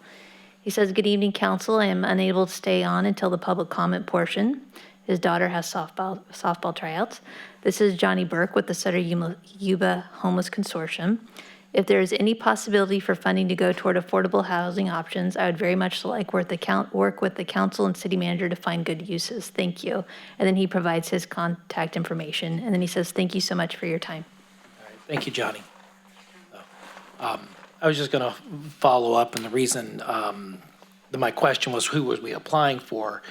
He says, "Good evening, council. I am unable to stay on until the public comment portion. His daughter has softball tryouts. This is Johnny Burke with the Sutter Yuba Homeless Consortium. If there is any possibility for funding to go toward affordable housing options, I would very much like work with the council and city manager to find good uses. Thank you." And then he provides his contact information. And then he says, "Thank you so much for your time." All right, thank you, Johnny. I was just going to follow up, and the reason my question was, who was we applying for?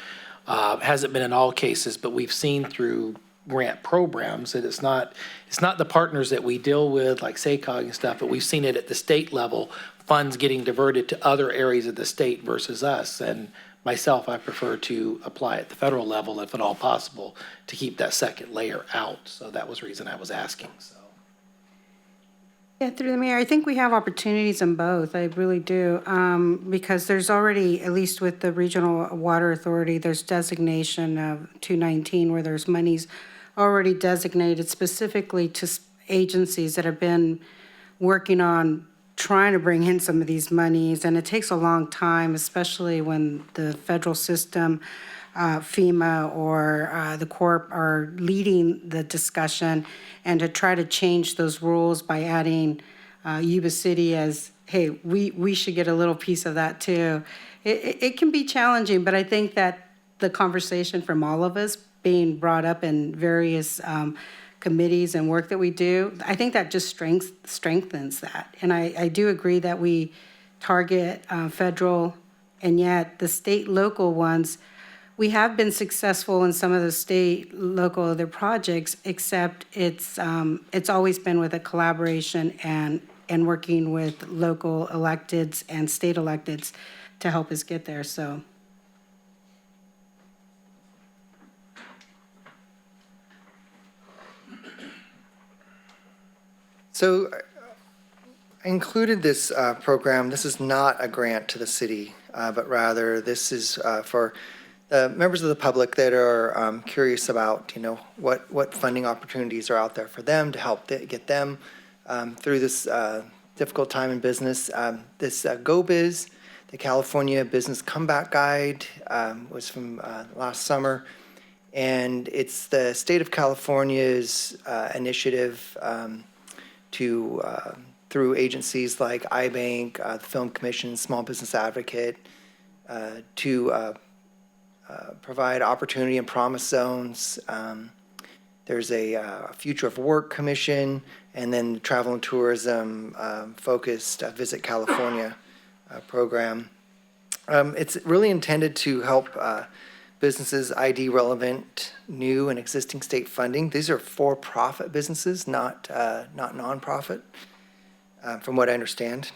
Hasn't been in all cases, but we've seen through grant programs that it's not the partners that we deal with, like SACOG and stuff, but we've seen it at the state level, funds getting diverted to other areas of the state versus us. And myself, I prefer to apply at the federal level, if at all possible, to keep that second layer out. So that was the reason I was asking, so. Yeah, through the mayor, I think we have opportunities in both. I really do. Because there's already, at least with the Regional Water Authority, there's designation of 219 where there's monies already designated specifically to agencies that have been working on trying to bring in some of these monies. And it takes a long time, especially when the federal system, FEMA or the Corp are leading the discussion, and to try to change those rules by adding Yuba City as, hey, we should get a little piece of that too. It can be challenging, but I think that the conversation from all of us being brought up in various committees and work that we do, I think that just strengthens that. And I do agree that we target federal, and yet the state local ones, we have been successful in some of the state, local, other projects, except it's always been with a collaboration and working with local electeds and state electeds to help us get there, so. So I included this program. This is not a grant to the city, but rather this is for members of the public that are curious about, what funding opportunities are out there for them to help get them through this difficult time in business. This GoBiz, the California Business Comeback Guide, was from last summer. And it's the state of California's initiative to, through agencies like iBank, the Film Commission, Small Business Advocate, to provide opportunity and promise zones. There's a Future of Work Commission, and then the Travel and Tourism focused Visit California program. It's really intended to help businesses ID relevant new and existing state funding. These are for-profit businesses, not nonprofit, from what I understand.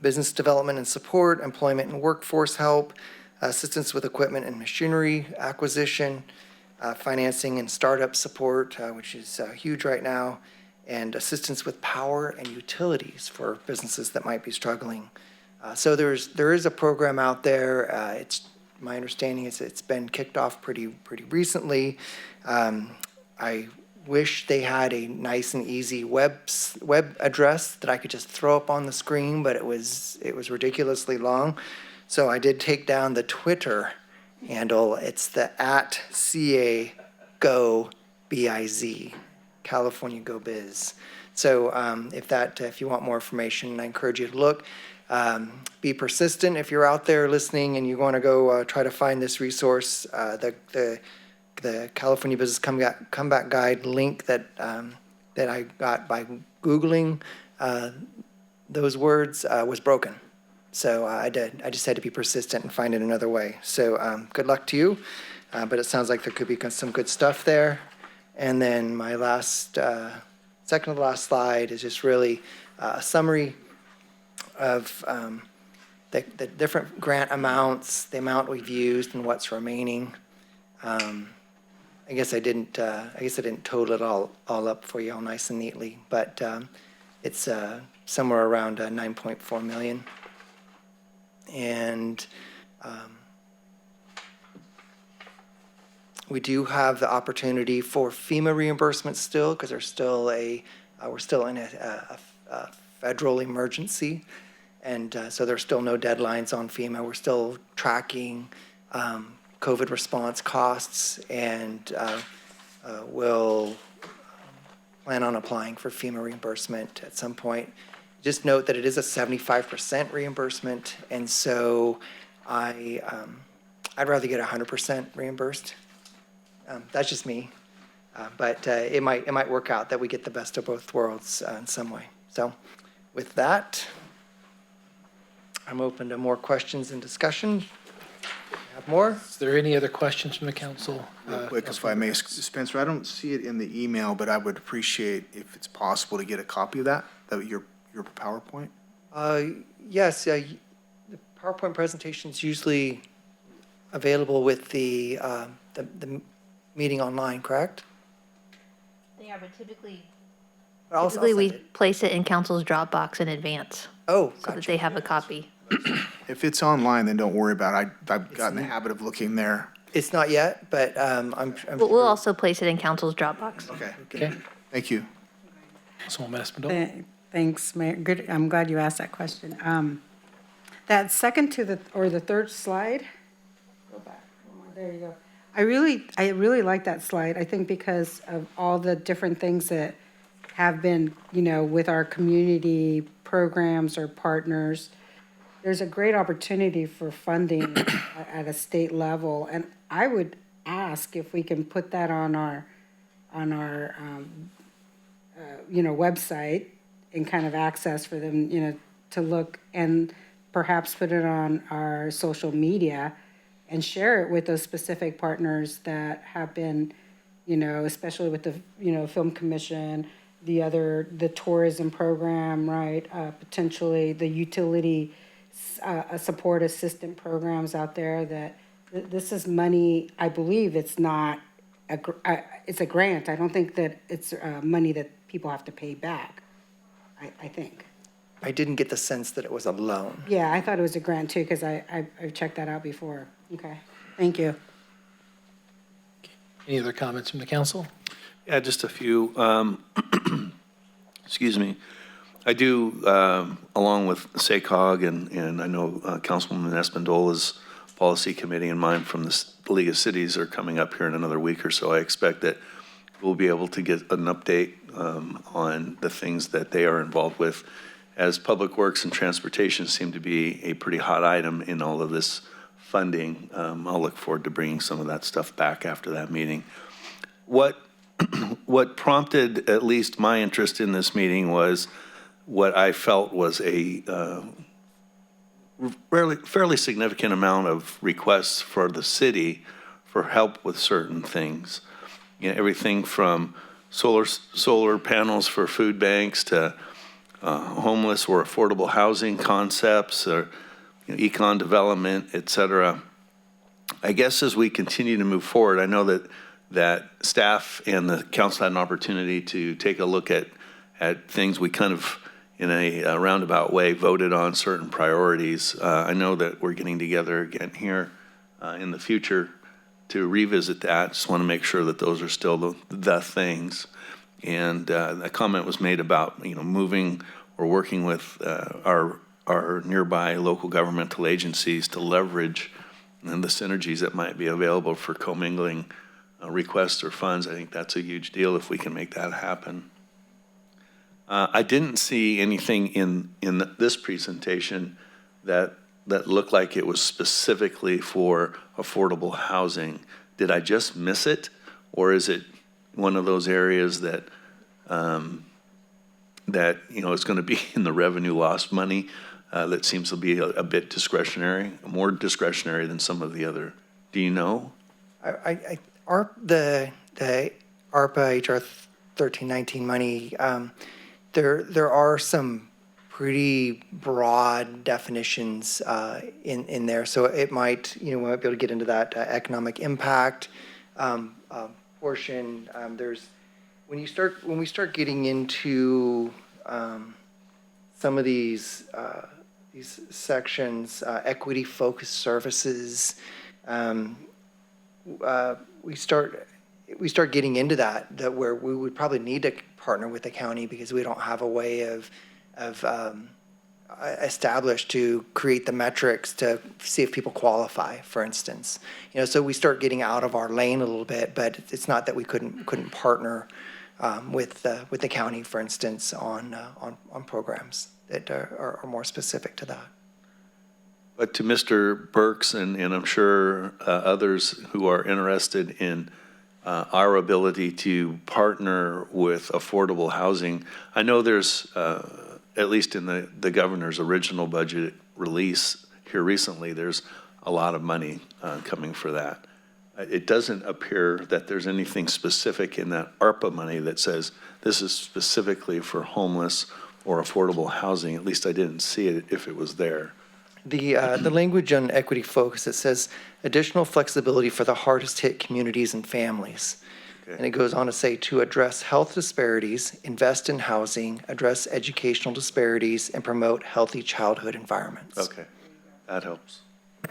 Business development and support, employment and workforce help, assistance with equipment and machinery acquisition, financing and startup support, which is huge right now, and assistance with power and utilities for businesses that might be struggling. So there is a program out there. It's my understanding is it's been kicked off pretty recently. I wish they had a nice and easy web address that I could just throw up on the screen, but it was ridiculously long. So I did take down the Twitter handle. It's the @CAGoBiz, California Go Biz. So if you want more information, I encourage you to look. Be persistent if you're out there listening and you want to go try to find this resource. The California Business Comeback Guide link that I got by Googling those words was broken. So I just had to be persistent and find it another way. So good luck to you. But it sounds like there could be some good stuff there. And then my second to last slide is just really a summary of the different grant amounts, the amount we've used, and what's remaining. I guess I didn't total it all up for you all nice and neatly, but it's somewhere around 9.4 million. And we do have the opportunity for FEMA reimbursement still, because we're still in a federal emergency. And so there's still no deadlines on FEMA. We're still tracking COVID response costs, and we'll plan on applying for FEMA reimbursement at some point. Just note that it is a 75% reimbursement, and so I'd rather get 100% reimbursed. That's just me, but it might work out that we get the best of both worlds in some way. So with that, I'm open to more questions and discussion. Have more? Is there any other questions from the council? Real quick, if I may, Spencer, I don't see it in the email, but I would appreciate if it's possible to get a copy of that your PowerPoint. Yes, the PowerPoint presentation is usually available with the meeting online, correct? They are, but typically I'll we send it. place it in council's Dropbox in advance Oh, so that gotcha. they have a copy. If it's online, then don't worry about it. I've gotten the habit of looking there. It's not yet, but I'm But we'll also place it in council's Dropbox. Okay. Okay. Thank you. Councilwoman Espindola? Thanks, Mayor. Good, I'm glad you asked that question. That second to the third slide, go back, one more, there you go. I really like that slide, I think because of all the different things that have been, with our community programs or partners. There's a great opportunity for funding at a state level, and I would ask if we can put that on our website and kind of access for them, to look, and perhaps put it on our social media and share it with those specific partners that have been, especially with the, Film Commission, the tourism program, right? Potentially the utility support assistant programs out there that this is money, I believe it's not, it's a grant. I don't think that it's money that people have to pay back, I think. I didn't get the sense that it was a loan. Yeah, I thought it was a grant too, because I've checked that out before. Okay, thank you. Any other comments from the council? Yeah, just a few. Excuse me. I do, along with SACOG and I know Councilwoman Espindola's policy committee and mine from the League of Cities are coming up here in another week or so. I expect that we'll be able to get an update on the things that they are involved with, as Public Works and Transportation seem to be a pretty hot item in all of this funding. I'll look forward to bringing some of that stuff back after that meeting. What prompted at least my interest in this meeting was what I felt was a fairly significant amount of requests for the city for help with certain things. Everything from solar panels for food banks to homeless or affordable housing concepts, or econ development, et cetera. I guess as we continue to move forward, I know that staff and the council had an opportunity to take a look at things. We kind of, in a roundabout way, voted on certain priorities. I know that we're getting together again here in the future to revisit that. Just want to make sure that those are still the things. And a comment was made about, moving or working with our nearby local governmental agencies to leverage and the synergies that might be available for commingling requests or funds. I think that's a huge deal if we can make that happen. I didn't see anything in this presentation that looked like it was specifically for affordable housing. Did I just miss it? Or is it one of those areas that it's going to be in the revenue loss money that seems to be a bit discretionary, more discretionary than some of the other? Do you know? The ARPA HR 1319 money, there are some pretty broad definitions in there. So it might, we might be able to get into that economic impact portion. When we start getting into some of these sections, equity focused services, we start getting into that where we would probably need to partner with the county because we don't have a way of established to create the metrics to see if people qualify, for instance. So we start getting out of our lane a little bit, but it's not that we couldn't partner with the county, for instance, on programs that are more specific to that. But to Mr. Burks and I'm sure others who are interested in our ability to partner with affordable housing, I know there's, at least in the governor's original budget release here recently, there's a lot of money coming for that. It doesn't appear that there's anything specific in that ARPA money that says this is specifically for homeless or affordable housing. At least I didn't see it if it was there. The language on equity focus, it says additional flexibility for the hardest hit communities and families. Okay. And it goes on to say to address health disparities, invest in housing, address educational disparities, and promote healthy childhood environments. Okay, that helps.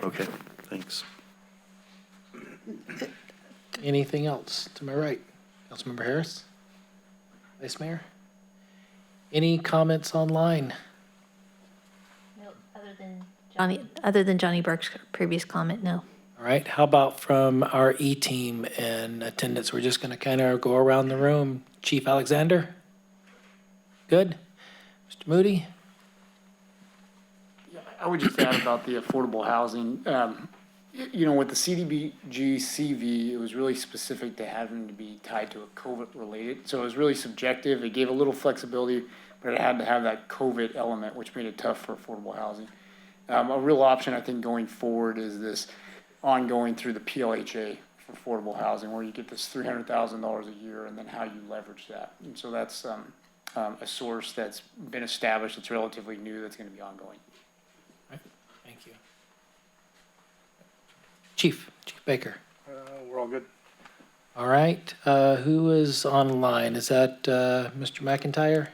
Okay, thanks. Anything else to my right? Councilmember Harris? Vice Mayor? Any comments online? No, other than Johnny Burke's previous comment, no. All right, how about from our E-team in attendance? We're just going to kind of go around the room. Chief Alexander? Good? Mr. Moody? I would just add about the affordable housing. With the CDBG CV, it was really specific to having to be tied to a COVID related. So it was really subjective. It gave a little flexibility, but it had to have that COVID element, which made it tough for affordable housing. A real option, I think, going forward is this ongoing through the PLHA for affordable housing, where you get this $300,000 a year and then how you leverage that. And so that's a source that's been established, that's relatively new, that's going to be ongoing. Thank you. Chief Baker. We're all good. All right, who is online? Is that Mr. McIntyre?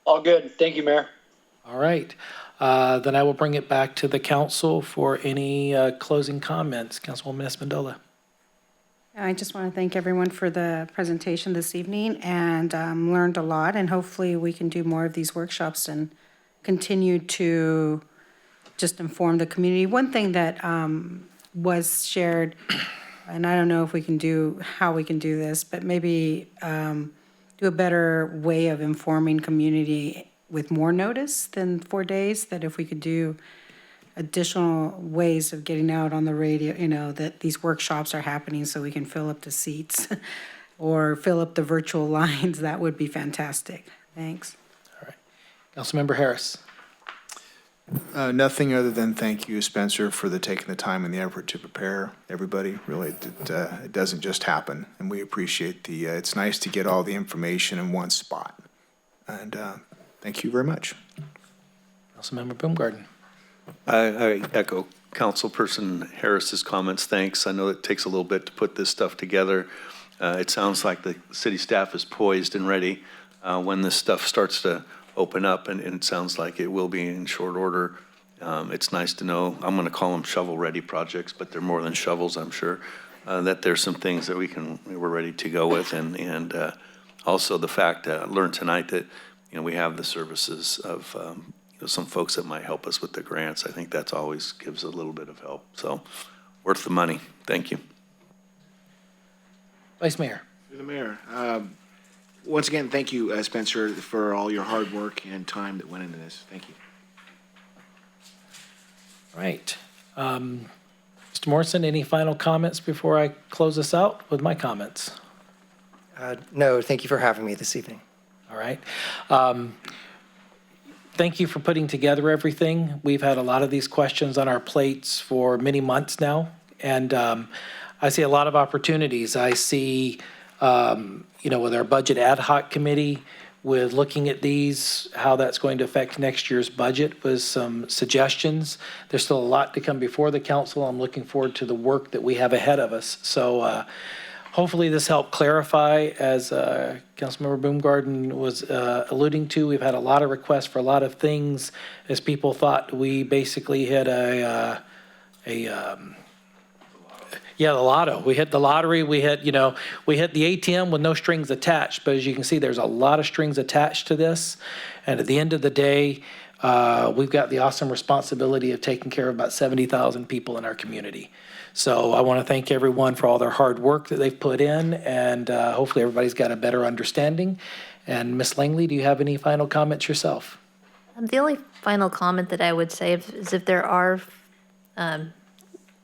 All good. Thank you, Mayor. All right, then I will bring it back to the council for any closing comments. Councilwoman Espandola. I just want to thank everyone for the presentation this evening and learned a lot, and hopefully we can do more of these workshops and continue to just inform the community. One thing that was shared, and I don't know if we can how we can do this, but maybe do a better way of informing community with more notice than 4 days, that if we could do additional ways of getting out on the radio, that these workshops are happening so we can fill up the seats or fill up the virtual lines, that would be fantastic. Thanks. All right, Councilmember Harris. Nothing other than thank you, Spencer, for taking the time and the effort to prepare everybody. Really, it doesn't just happen, and we appreciate it's nice to get all the information in one spot. And thank you very much. Councilmember Baumgarten. I echo Councilperson Harris's comments, thanks. I know it takes a little bit to put this stuff together. It sounds like the city staff is poised and ready when this stuff starts to open up, and it sounds like it will be in short order. It's nice to know, I'm going to call them shovel-ready projects, but they're more than shovels, I'm sure, that there's some things that we're ready to go with, and also the fact I learned tonight that, we have the services of some folks that might help us with the grants. I think that's always gives a little bit of help. So worth the money. Thank you. Vice Mayor. Through the mayor. Once again, thank you, Spencer, for all your hard work and time that went into this. Thank you. All right. Mr. Morrison, any final comments before I close this out with my comments? No, thank you for having me this evening. All right. Thank you for putting together everything. We've had a lot of these questions on our plates for many months now, and I see a lot of opportunities. I see, with our budget ad hoc committee, with looking at these, how that's going to affect next year's budget with some suggestions. There's still a lot to come before the council. I'm looking forward to the work that we have ahead of us. So hopefully this helped clarify, as Councilmember Baumgarten was alluding to. We've had a lot of requests for a lot of things, as people thought we basically hit the lotto. We hit the lottery. We hit the ATM with no strings attached. But as you can see, there's a lot of strings attached to this. And at the end of the day, we've got the awesome responsibility of taking care of about 70,000 people in our community. So I want to thank everyone for all their hard work that they've put in, and hopefully everybody's got a better understanding. And Ms. Langley, do you have any final comments yourself? The only final comment that I would say is if there are,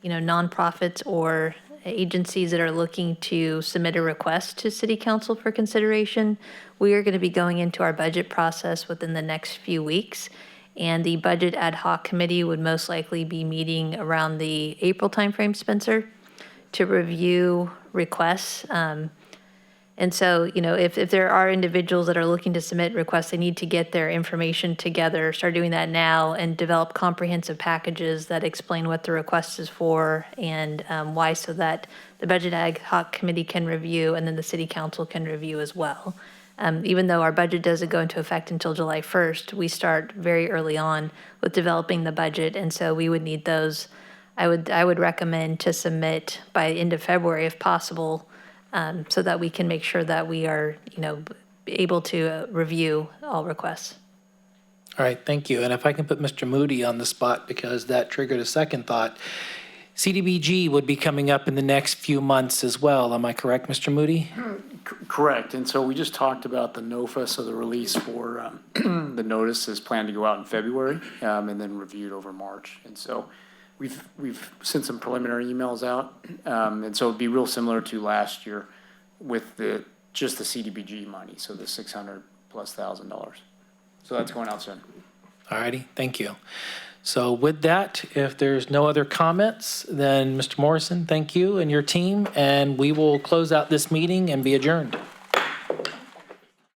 nonprofits or agencies that are looking to submit a request to City Council for consideration, we are going to be going into our budget process within the next few weeks. And the Budget Ad Hoc Committee would most likely be meeting around the April timeframe, Spencer, to review requests. And so, if there are individuals that are looking to submit requests, they need to get their information together, start doing that now, and develop comprehensive packages that explain what the request is for and why, so that the Budget Ad Hoc Committee can review and then the City Council can review as well. Even though our budget doesn't go into effect until July 1st, we start very early on with developing the budget, and so we would need those. I would recommend to submit by end of February if possible, so that we can make sure that we are, able to review all requests. All right, thank you. And if I can put Mr. Moody on the spot, because that triggered a second thought, CDBG would be coming up in the next few months as well. Am I correct, Mr. Moody? Correct. And so we just talked about the NOFA, so the release for the notice is planned to go out in February and then reviewed over March. And so we've sent some preliminary emails out. And so it'd be real similar to last year with just the CDBG money, so the $600,000+. So that's going out soon. All righty, thank you. So with that, if there's no other comments, then Mr. Morrison, thank you and your team, and we will close out this meeting and be adjourned.